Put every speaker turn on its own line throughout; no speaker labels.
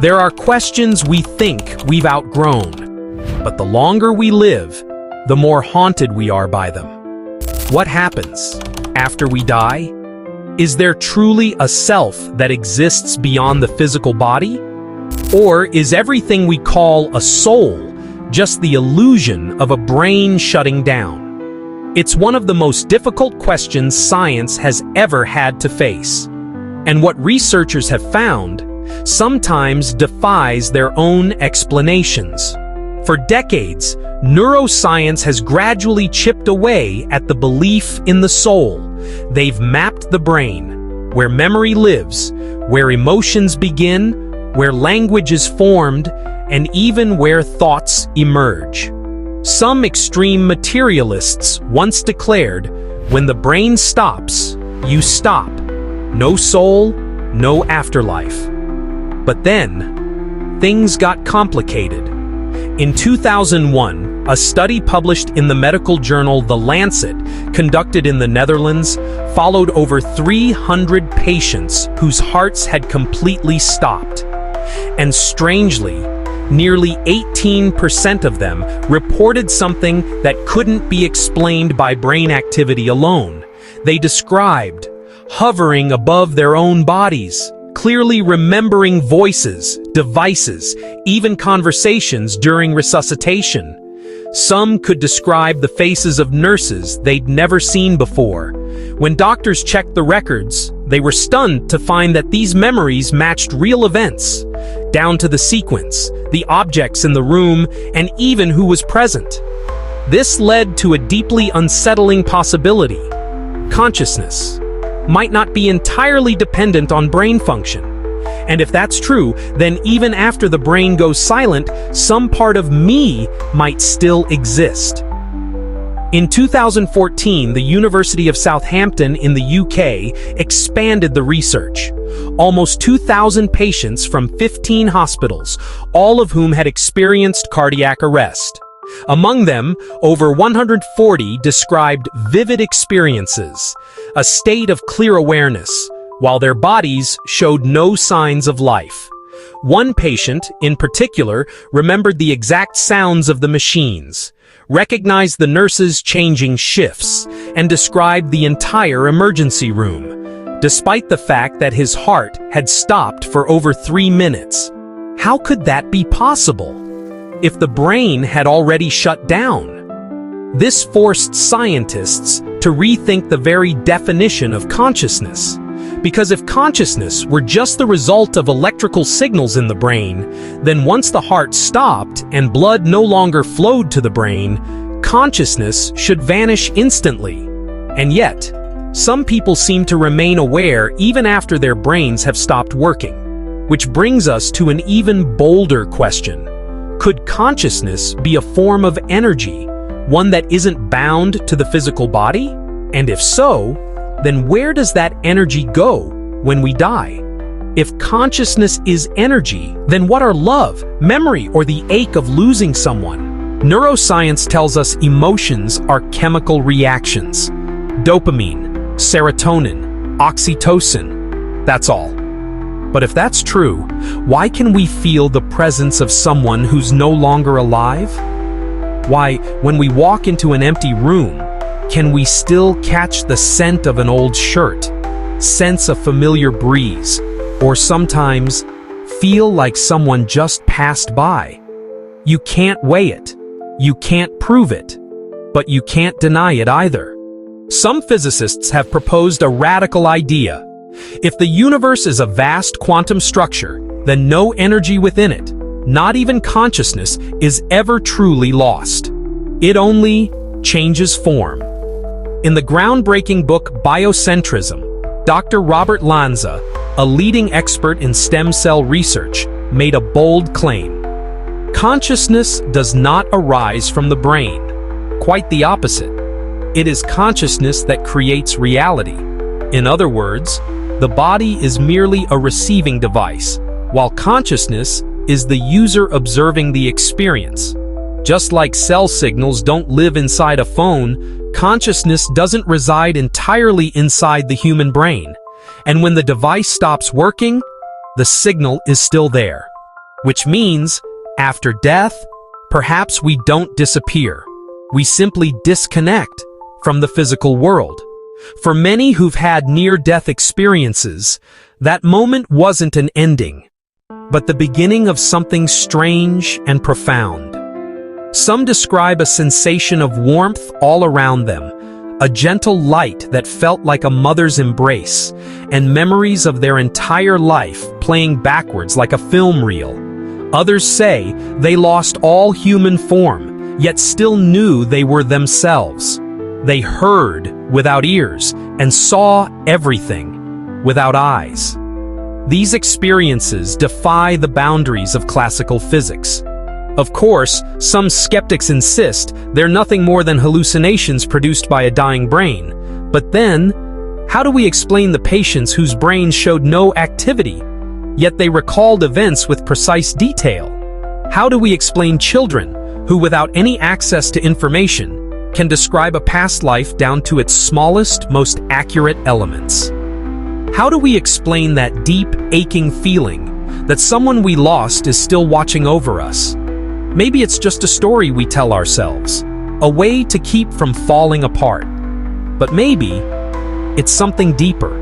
There are questions we think we've outgrown, but the longer we live, the more haunted we are by them. What happens after we die? Is there truly a self that exists beyond the physical body? Or is everything we call a soul just the illusion of a brain shutting down? It's one of the most difficult questions science has ever had to face. And what researchers have found sometimes defies their own explanations. For decades, neuroscience has gradually chipped away at the belief in the soul. They've mapped the brain, where memory lives, where emotions begin, where language is formed, and even where thoughts emerge. Some extreme materialists once declared, "When the brain stops, you stop. No soul, no afterlife." But then, things got complicated. In 2001, a study published in the medical journal The Lancet, conducted in the Netherlands, followed over 300 patients whose hearts had completely stopped. And strangely, nearly 18% of them reported something that couldn't be explained by brain activity alone. They described hovering above their own bodies, clearly remembering voices, devices, even conversations during resuscitation. Some could describe the faces of nurses they'd never seen before. When doctors checked the records, they were stunned to find that these memories matched real events, down to the sequence, the objects in the room, and even who was present. This led to a deeply unsettling possibility. Consciousness might not be entirely dependent on brain function. And if that's true, then even after the brain goes silent, some part of me might still exist. In 2014, the University of Southampton in the UK expanded the research. Almost 2,000 patients from 15 hospitals, all of whom had experienced cardiac arrest. Among them, over 140 described vivid experiences, a state of clear awareness, while their bodies showed no signs of life. One patient, in particular, remembered the exact sounds of the machines, recognized the nurses changing shifts, and described the entire emergency room, despite the fact that his heart had stopped for over 3 minutes. How could that be possible if the brain had already shut down? This forced scientists to rethink the very definition of consciousness. Because if consciousness were just the result of electrical signals in the brain, then once the heart stopped and blood no longer flowed to the brain, consciousness should vanish instantly. And yet, some people seem to remain aware even after their brains have stopped working. Which brings us to an even bolder question. Could consciousness be a form of energy, one that isn't bound to the physical body? And if so, then where does that energy go when we die? If consciousness is energy, then what are love, memory, or the ache of losing someone? Neuroscience tells us emotions are chemical reactions. Dopamine, serotonin, oxytocin, that's all. But if that's true, why can we feel the presence of someone who's no longer alive? Why, when we walk into an empty room, can we still catch the scent of an old shirt, sense a familiar breeze, or sometimes feel like someone just passed by? You can't weigh it, you can't prove it, but you can't deny it either. Some physicists have proposed a radical idea. If the universe is a vast quantum structure, then no energy within it, not even consciousness, is ever truly lost. It only changes form. In the groundbreaking book Biocentrism, Dr. Robert Lanza, a leading expert in stem cell research, made a bold claim. Consciousness does not arise from the brain. Quite the opposite. It is consciousness that creates reality. In other words, the body is merely a receiving device, while consciousness is the user observing the experience. Just like cell signals don't live inside a phone, consciousness doesn't reside entirely inside the human brain. And when the device stops working, the signal is still there. which means, after death, perhaps we don't disappear. We simply disconnect from the physical world. For many who've had near-death experiences, that moment wasn't an ending, but the beginning of something strange and profound. Some describe a sensation of warmth all around them, a gentle light that felt like a mother's embrace, and memories of their entire life playing backwards like a film reel. Others say they lost all human form, yet still knew they were themselves. They heard without ears and saw everything without eyes. These experiences defy the boundaries of classical physics. Of course, some skeptics insist they're nothing more than hallucinations produced by a dying brain. But then, how do we explain the patients whose brains showed no activity, yet they recalled events with precise detail? How do we explain children who, without any access to information, can describe a past life down to its smallest, most accurate elements? How do we explain that deep, aching feeling that someone we lost is still watching over us? Maybe it's just a story we tell ourselves, a way to keep from falling apart. But maybe it's something deeper,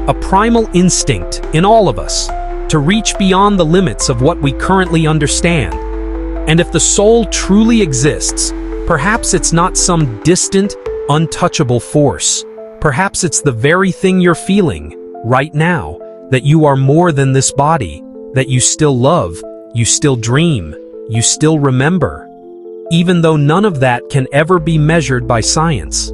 a primal instinct in all of us to reach beyond the limits of what we currently understand. And if the soul truly exists, perhaps it's not some distant, untouchable force. Perhaps it's the very thing you're feeling right now, that you are more than this body, that you still love, you still dream, you still remember, even though none of that can ever be measured by science.